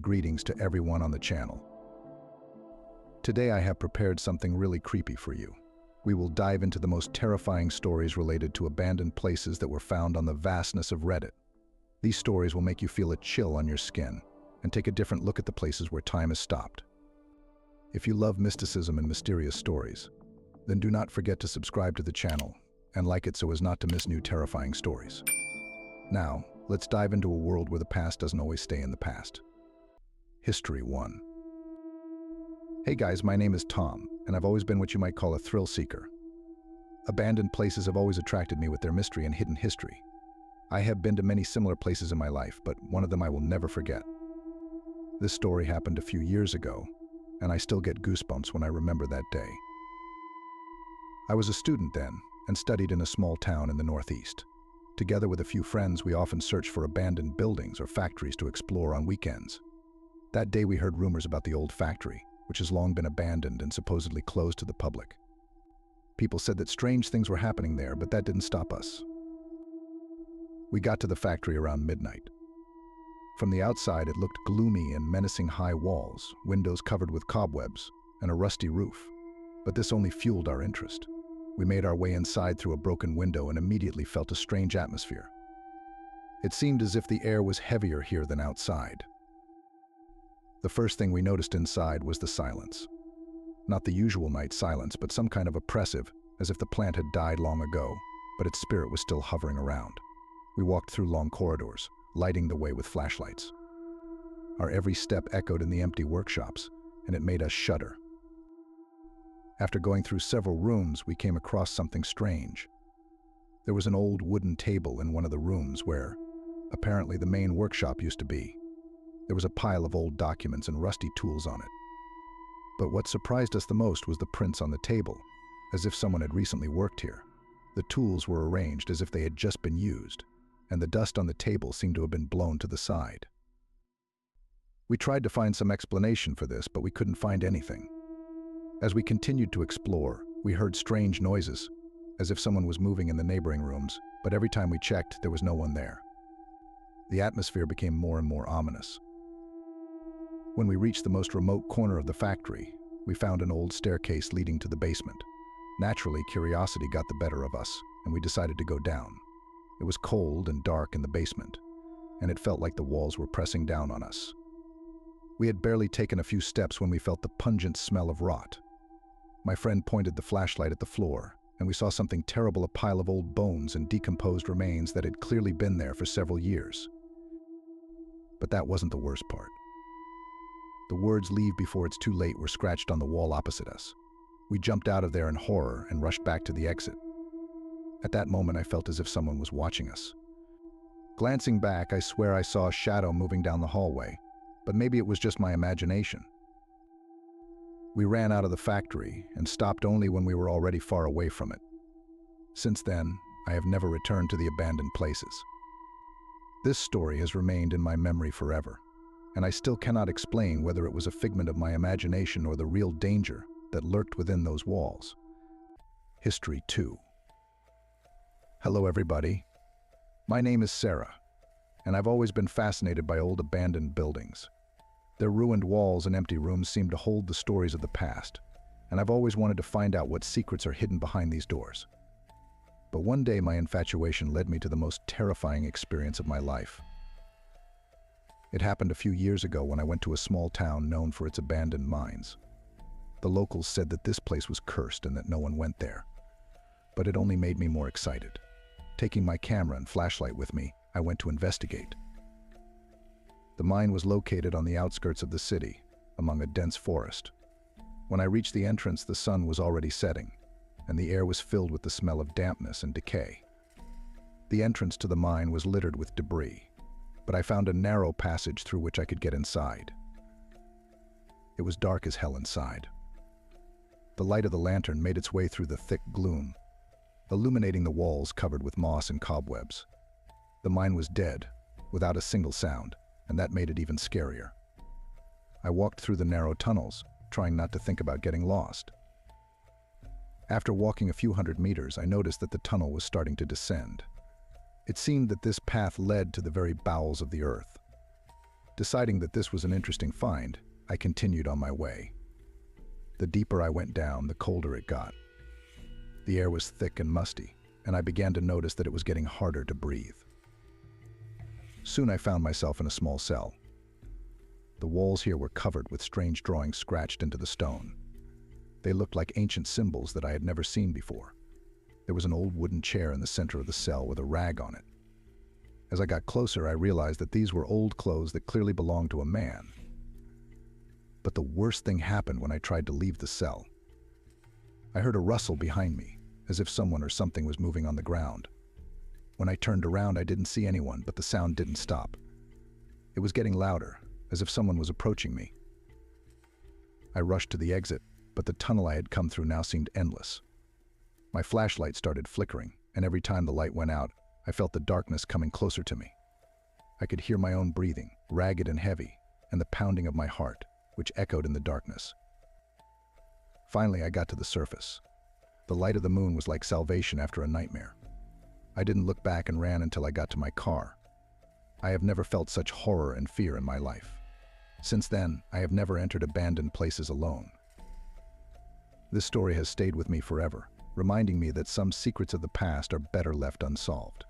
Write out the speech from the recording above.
greetings to everyone on the channel. Today I have prepared something really creepy for you. We will dive into the most terrifying stories related to abandoned places that were found on the vastness of Reddit. These stories will make you feel a chill on your skin and take a different look at the places where time has stopped. If you love mysticism and mysterious stories, then do not forget to subscribe to the channel and like it so as not to miss new terrifying stories. Now, let's dive into a world where the past doesn't always stay in the past. History 1. Hey guys, my name is Tom, and I've always been what you might call a thrill seeker. Abandoned places have always attracted me with their mystery and hidden history. I have been to many similar places in my life, but one of them I will never forget. This story happened a few years ago, and I still get goosebumps when I remember that day. I was a student then, and studied in a small town in the Northeast. Together with a few friends, we often searched for abandoned buildings or factories to explore on weekends. That day we heard rumors about the old factory, which has long been abandoned and supposedly closed to the public. People said that strange things were happening there, but that didn't stop us. We got to the factory around midnight. From the outside, it looked gloomy and menacing: high walls, windows covered with cobwebs, and a rusty roof. But this only fueled our interest. We made our way inside through a broken window and immediately felt a strange atmosphere. It seemed as if the air was heavier here than outside. The first thing we noticed inside was the silence. Not the usual night silence, but some kind of oppressive, as if the plant had died long ago, but its spirit was still hovering around. We walked through long corridors, lighting the way with flashlights. Our every step echoed in the empty workshops, and it made us shudder. After going through several rooms, we came across something strange. There was an old wooden table in one of the rooms where, apparently, the main workshop used to be. There was a pile of old documents and rusty tools on it. But what surprised us the most was the prints on the table, as if someone had recently worked here. The tools were arranged as if they had just been used, and the dust on the table seemed to have been blown to the side. We tried to find some explanation for this, but we couldn't find anything. As we continued to explore, we heard strange noises, as if someone was moving in the neighboring rooms, but every time we checked, there was no one there. The atmosphere became more and more ominous. When we reached the most remote corner of the factory, we found an old staircase leading to the basement. Naturally, curiosity got the better of us, and we decided to go down. It was cold and dark in the basement, and it felt like the walls were pressing down on us. We had barely taken a few steps when we felt the pungent smell of rot. My friend pointed the flashlight at the floor, and we saw something terrible: a pile of old bones and decomposed remains that had clearly been there for several years. But that wasn't the worst part. The words "leave before it's too late" were scratched on the wall opposite us. We jumped out of there in horror and rushed back to the exit. At that moment, I felt as if someone was watching us. Glancing back, I swear I saw a shadow moving down the hallway, but maybe it was just my imagination. We ran out of the factory and stopped only when we were already far away from it. Since then, I have never returned to the abandoned places. This story has remained in my memory forever, and I still cannot explain whether it was a figment of my imagination or the real danger that lurked within those walls. History 2. Hello everybody. My name is Sarah, and I've always been fascinated by old abandoned buildings. Their ruined walls and empty rooms seem to hold the stories of the past, and I've always wanted to find out what secrets are hidden behind these doors. But one day my infatuation led me to the most terrifying experience of my life. It happened a few years ago when I went to a small town known for its abandoned mines. The locals said that this place was cursed and that no one went there. But it only made me more excited. Taking my camera and flashlight with me, I went to investigate. The mine was located on the outskirts of the city, among a dense forest. When I reached the entrance, the sun was already setting, and the air was filled with the smell of dampness and decay. The entrance to the mine was littered with debris, but I found a narrow passage through which I could get inside. It was dark as hell inside. The light of the lantern made its way through the thick gloom, illuminating the walls covered with moss and cobwebs. The mine was dead, without a single sound, and that made it even scarier. I walked through the narrow tunnels, trying not to think about getting lost. After walking a few hundred meters, I noticed that the tunnel was starting to descend. It seemed that this path led to the very bowels of the earth. Deciding that this was an interesting find, I continued on my way. The deeper I went down, the colder it got. The air was thick and musty, and I began to notice that it was getting harder to breathe. Soon I found myself in a small cell. The walls here were covered with strange drawings scratched into the stone. They looked like ancient symbols that I had never seen before. There was an old wooden chair in the center of the cell with a rag on it. As I got closer, I realized that these were old clothes that clearly belonged to a man. But the worst thing happened when I tried to leave the cell. I heard a rustle behind me, as if someone or something was moving on the ground. When I turned around, I didn't see anyone, but the sound didn't stop. It was getting louder, as if someone was approaching me. I rushed to the exit, but the tunnel I had come through now seemed endless. My flashlight started flickering, and every time the light went out, I felt the darkness coming closer to me. I could hear my own breathing, ragged and heavy, and the pounding of my heart, which echoed in the darkness. Finally, I got to the surface. The light of the moon was like salvation after a nightmare. I didn't look back and ran until I got to my car. I have never felt such horror and fear in my life. Since then, I have never entered abandoned places alone. This story has stayed with me forever, reminding me that some secrets of the past are better left unsolved.